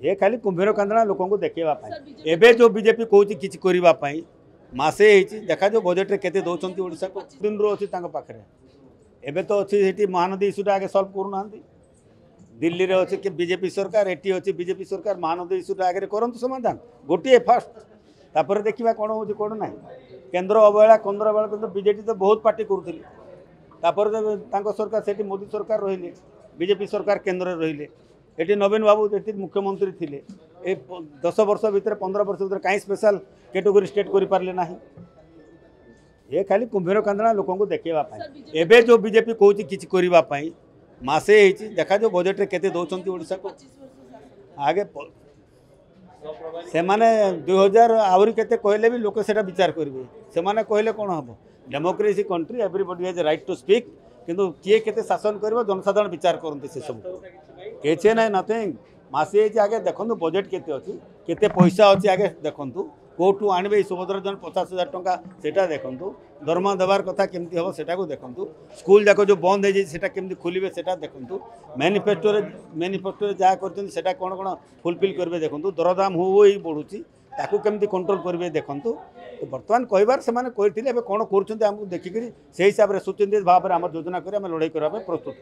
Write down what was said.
ये खाली कुंभीर कांदना लोक देखा एवं जो बीजेपी कौन किसी करने मसे देखा जो बजेट रे केते दौरान ओडिशा को दिन रो अच्छी पाखे एवं तो अच्छी महानदी इश्यूटा आगे सल्व करूना दिल्ली रे अच्छे कि बीजेपी सरकार एटी अच्छी बीजेपी सरकार महानदी इश्यूटा आगे करंतु समाधान गोटे फास्ट तापर देखा कौन हो कौन ना केन्द्र अवहेला केन्द्र अवहेला बीजेपी तो बहुत पार्टी करुले सरकार से मोदी सरकार रहिले बीजेपी सरकार केन्द्र रहिले ये नवीन बाबू ये मुख्यमंत्री थे ये 10 वर्ष भितर 15 वर्ष भर कहीं स्पेशल कैटेगरी स्टेट करें ना ये खाली कुंभीर कांदना लोक देखा एवं जो बीजेपी कौन किसी करने मसे देखा जो बजेट रे केते दौरान ओडिशा को आगे से माने 2000 आहरी केते कहले भी लोक सेटा विचार करेंगे से माने कहले कौन हम democracy country everybody has right to speak किंतु किए केते शासन कर जनसाधारण विचार करते से सब किसी ना नथिंग मसे आगे देखो बजेट केते अच्छी केते पैसा अच्छी आगे देखु कौटू आणवे सुभद्रा जन 50,000 टंका सेटा देखु दरमा देवार कथा केमती हम सेटा को देखु स्कूल जाक जो बंद है केमती खोलिबे सेटा देखु मैनिफेस्टो जहाँ कर कौन कौन फुलफिल करेंगे देखु दरदाम हो बढ़ुची ताकू केमती कंट्रोल करेंगे देखु तो बर्तमान कहबार से कहते कौन कर देखिक से हिसाब से सुचिंतित भाव में आम योजना कर लड़ाई करने प्रस्तुत।